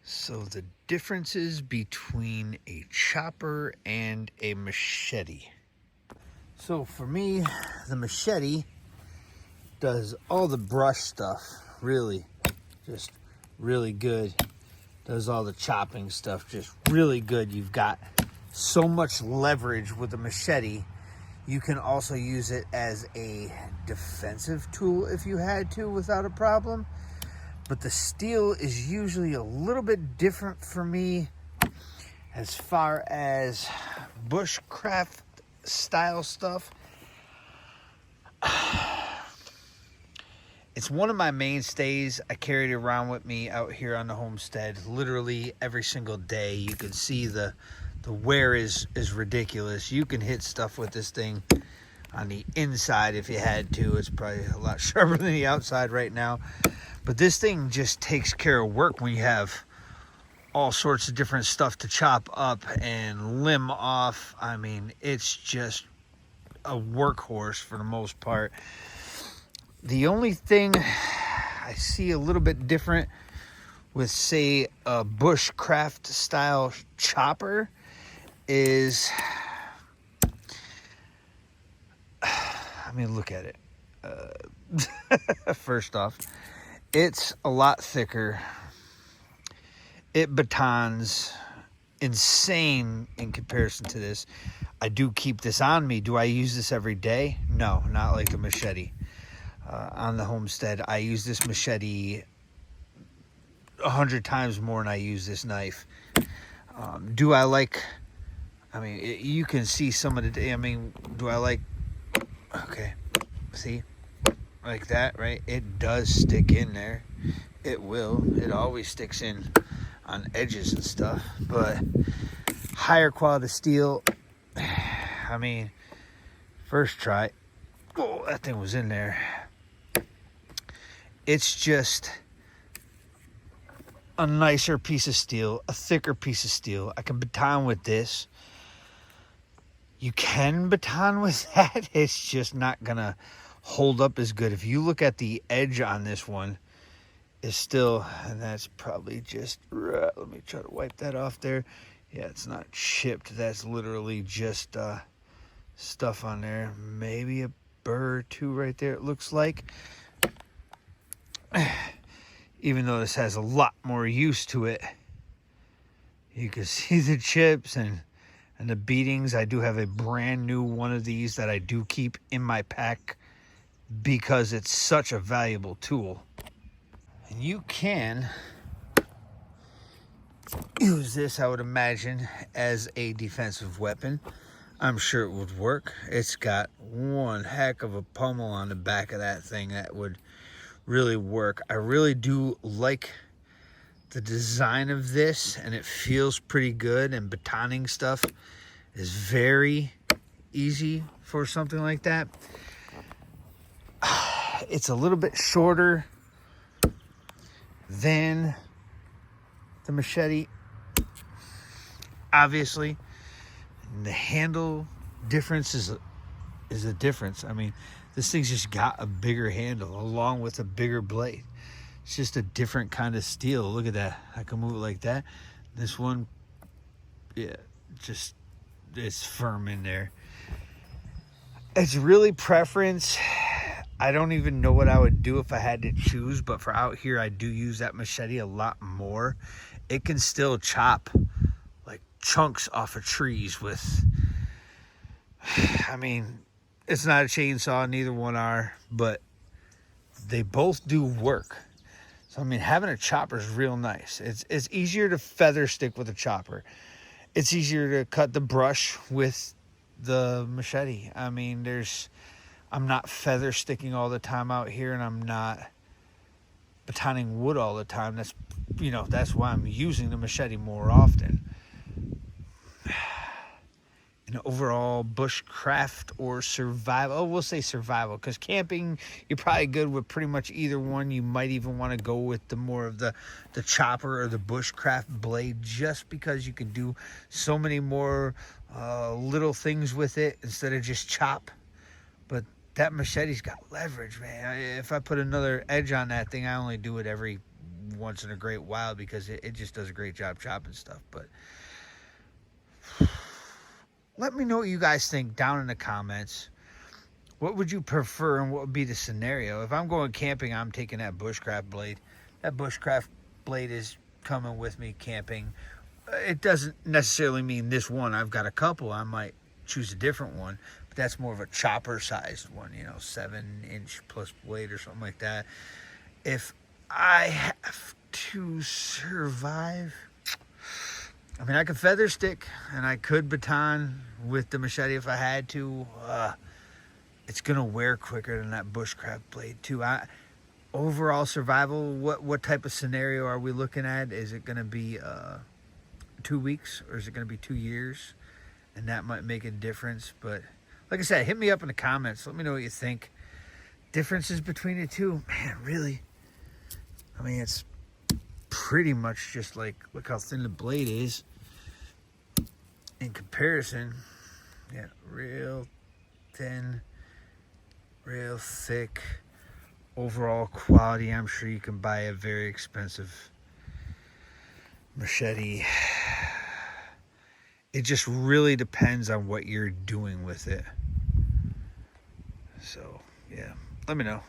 So the differences between a chopper and a machete. So for me, the machete does all the brush stuff, really, just really good. Does all the chopping stuff just really good. You've got so much leverage with the machete. You can also use it as a defensive tool if you had to without a problem. But the steel is usually a little bit different for me as far as bushcraft style stuff. It's one of my mainstays. I carry it around with me out here on the homestead literally every single day. You can see the wear is ridiculous. You can hit stuff with this thing on the inside if you had to. It's probably a lot sharper than the outside right now. But this thing just takes care of work when you have all sorts of different stuff to chop up and limb off. I mean, it's just a workhorse for the most part. The only thing I see a little bit different with, say, a bushcraft style chopper is, I mean, look at it. First off, it's a lot thicker. It batons insane in comparison to this. I do keep this on me. Do I use this every day? No, not like a machete. On the homestead, I use this machete 100 times more than I use this knife. Do I like, I mean, you can see some of the, I mean, do I like, okay, see? Like that, right? It does stick in there. It will. It always sticks in on edges and stuff. But higher quality steel, I mean, first try, oh, that thing was in there. It's just a nicer piece of steel, a thicker piece of steel. I can baton with this. You can baton with that. It's just not gonna hold up as good. If you look at the edge on this one, is still, and that's probably just, let me try to wipe that off there. Yeah, it's not chipped. That's literally just stuff on there. Maybe a burr or two right there, it looks like. Even though this has a lot more use to it, you can see the chips and the beatings. I do have a brand new one of these that I do keep in my pack because it's such a valuable tool. And you can use this, I would imagine, as a defensive weapon. I'm sure it would work. It's got one heck of a pummel on the back of that thing that would really work. I really do like the design of this, and it feels pretty good, and batoning stuff is very easy for something like that. It's a little bit shorter than the machete, obviously. And the handle difference is a difference. I mean, this thing's just got a bigger handle along with a bigger blade. It's just a different kind of steel. Look at that. I can move it like that. This one, yeah, just, it's firm in there. It's really preference. I don't even know what I would do if I had to choose, but for out here, I do use that machete a lot more. It can still chop like chunks off of trees with, I mean, it's not a chainsaw, neither one are, but they both do work. So, I mean, having a chopper is real nice. It's easier to feather stick with a chopper. It's easier to cut the brush with the machete. I mean, I'm not feather sticking all the time out here, and I'm not batoning wood all the time. That's, you know, that's why I'm using the machete more often. And overall bushcraft or survival, oh, we'll say survival, because camping, you're probably good with pretty much either one. You might even want to go with the more of the chopper or the bushcraft blade, just because you can do so many more little things with it instead of just chop. But that machete's got leverage, man. If I put another edge on that thing, I only do it every once in a great while because it just does a great job chopping stuff. But let me know what you guys think down in the comments. What would you prefer and what would be the scenario? If I'm going camping, I'm taking that bushcraft blade. That bushcraft blade is coming with me camping. It doesn't necessarily mean this one. I've got a couple. I might choose a different one, but that's more of a chopper sized one, 7-inch plus blade or something like that. If I have to survive, I mean, I could feather stick and I could baton with the machete if I had to. It's gonna wear quicker than that bushcraft blade too. Overall survival, what type of scenario are we looking at? Is it gonna be 2 weeks or is it gonna be 2 years? And that might make a difference. But like I said, hit me up in the comments. Let me know what you think. Differences between the two, man, really. I mean, it's pretty much just like, look how thin the blade is in comparison. Yeah, real thin, real thick. Overall quality, I'm sure you can buy a very expensive machete. It just really depends on what you're doing with it. So, yeah, let me know.